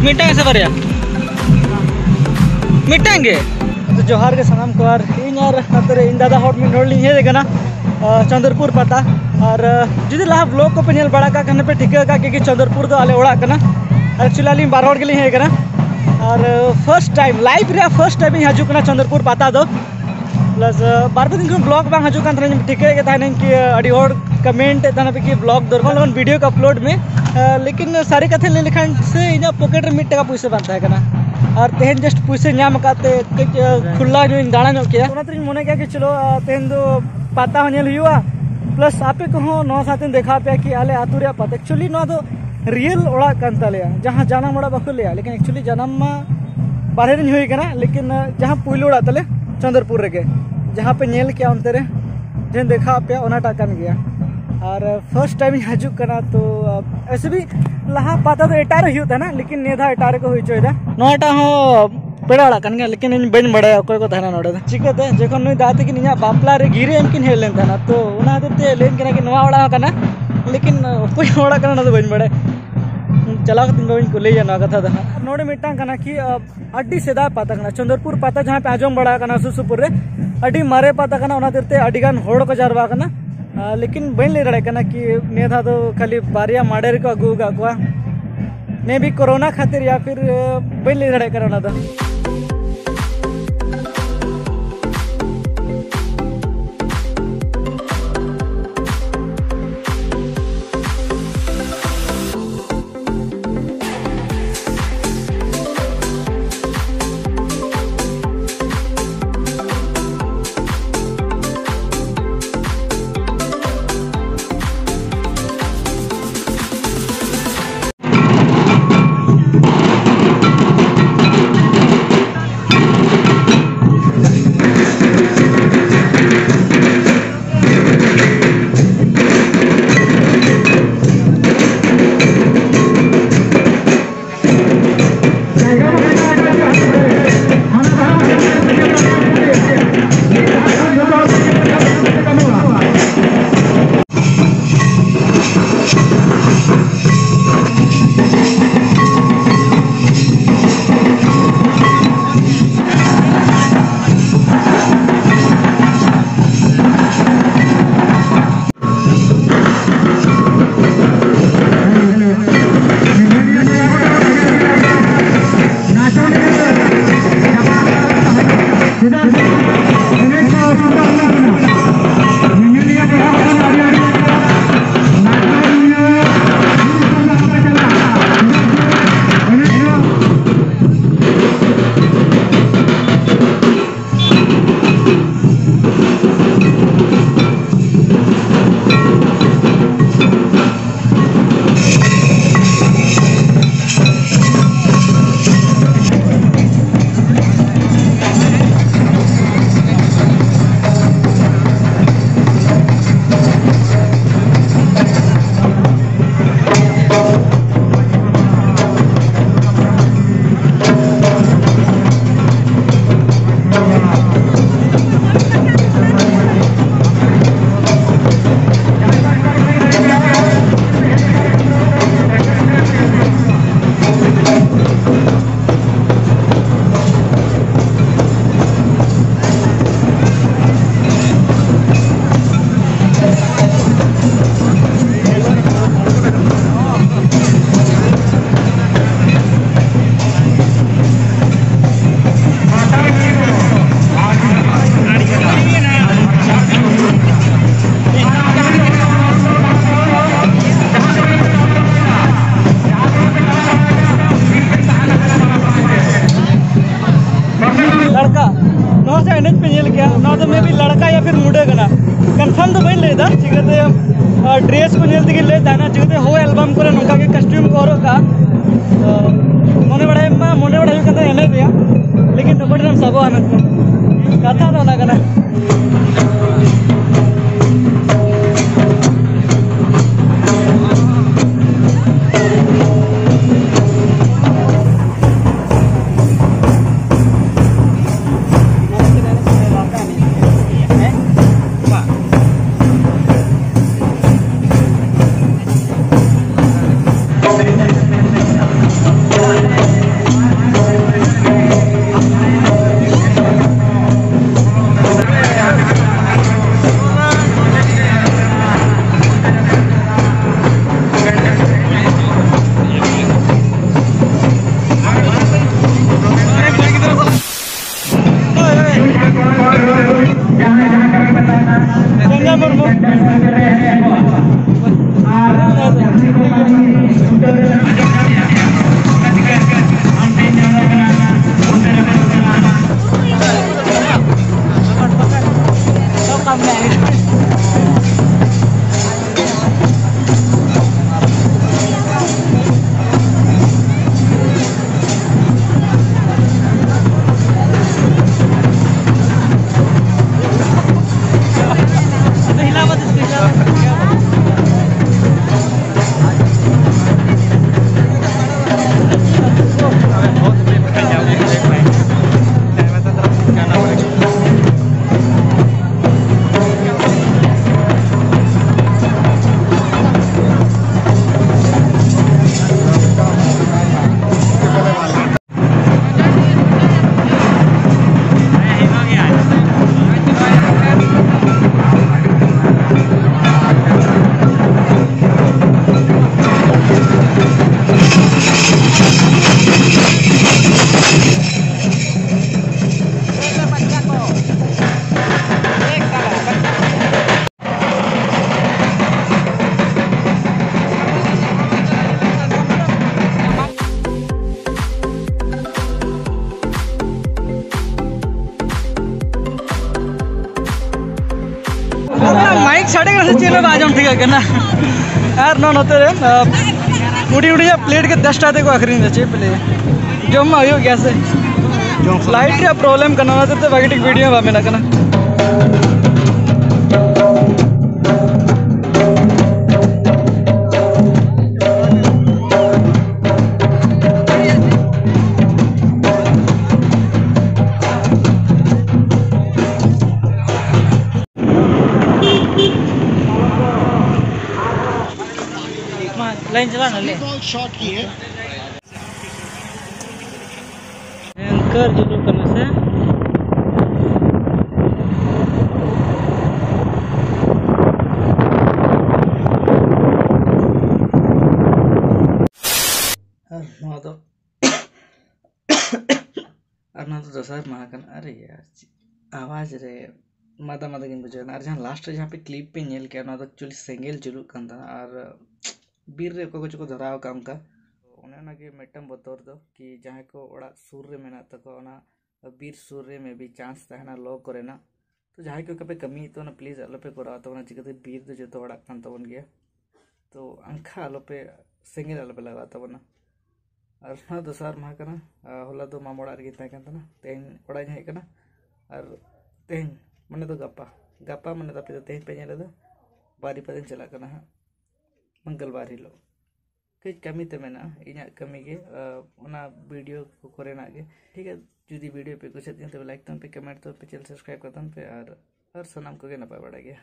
मिटांग से बरिया मिटांगे तो जोहार के सनाम को और इन और नतरे इन दादा हॉट में नोडली हे देखना चंद्रपुर पता और जुदी लाहा ब्लॉग को पे नेल बड़ा का कने पे ठिका का कि चंद्रपुर दो आले ओड़ा कना एक्चुअली आली बार हॉट के लिए हे कना और फर्स्ट टाइम लाइव रे फर्स्ट टाइम हजू कना चंद्रपुर पता दो प्लस बार दिन को ब्लॉग बांग हजू कान ठिका के ताने कि अडी हॉट कमेंट ताना पे कि ब्लॉग दरबार लगन वीडियो का अपलोड में लेकिन सारी कथे ले लिखान से इना पॉकेट रे 1 टका पैसा बनता है कना और तेहन जस्ट पैसे नाम काते खुला जो दाणा नो किया ओनातरी मने क्या कि चलो तेहन दो पाता हो नेल हुआ प्लस आपे को नो साथे देखा पे कि आले आतु रे पाता एक्चुअली नो दो रियल ओड़ा कान तालेया जहां जानम ओड़ा बको लिया लेकिन एक्चुअली जानम मा बाहर दिन होई कना लेकिन जहां पुइलो ओड़ा तले चंद्रपुर रे के जहां पे नेल किया उनते रे जेन देखा पे ओनाटा कान गया और फर्स्ट टाइम हजू कना तो ऐसे भी लहा पाता तो एटारे हुई था ना लेकिन नेधा एटारे को हुई चोयदा नोटा हो पेड़ा कान गया लेकिन इन बन बड़ा कोई को थाना नोडे चिकते जखन नुई दाते कि निया बापला रे गिरे एमकिन हेलेन था ना तो उना देते लेन कना कि नवा ओड़ा कना लेकिन कोई ओड़ा कना तो बन बड़े चला दिन बन को ले जाना कथा था नोडे मिटा कना कि अड्डी सेदा पाता कना चंद्रपुर पाता जहां पे आजम बड़ा कना सुसुपुर रे अड्डी मारे पाता कना उना देते अड्डी गान होड़ को जारवा कना लेकिन बन ले रहे कना कि नेधा तो खाली बारिया माडेर को अगू का ने भी कोरोना खातिर या फिर बन ले रहे कना था कंफर्म तो बन लेदा चिकते ड्रेस को नेल दिगे ले दाना चिकते हो एल्बम करे नोका के कस्ट्यूम को का मने बड़ा कथा एने दिया लेकिन नोबडे हम सबो आनंद कथा तो ना कना साढ़े का चेल आजम ठीक है ना और नोते उड़ी उड़ी प्लेट के 10 टाते को आखिरी चे प्ले जम गया से लाइट प्रॉब्लम करना बाकी वीडियो मेना करना लाइन चला ना ले शॉट की है एंकर जो करने से तो दोसर महाकन अरे यार आवाज रे मादा मादा गिन बुझे और जहां लास्ट जहां पे क्लिप पे नेल के एक्चुअली सेंगेल चलू कंदा और बीर रे को धराव काम का उन्हें के मिट्टम बतौर दो कि जहाँ को ओड़ा सुर रे मेना तको बीर सुर रे में भी चांस तहना लो करे ना तो जहाँ को कभी कमी तो ना प्लीज आलो पे करा तो ना चिकते बीर दो जो तो ओड़ा कान तबन गया तो अंखा आलो पे सेंगेल आलो पे लगा तबना और ना दोसर माह करना होला दो मामोड़ा रे गिता कान तना तेन ओड़ा जहाँ करना और तेन मने तो गप्पा मने तो तेन पे नेले दो बारी पदन चला करना मंगलवार हिलो कई कमी ते मेना इना कमी के वीडियो को करेना के ठीक है जुदी वीडियो पे कुछ तो लाइक तन पे कमेंट तो पे चैनल सब्सक्राइब करतन पे और सनाम को के नपा बड़ा गया।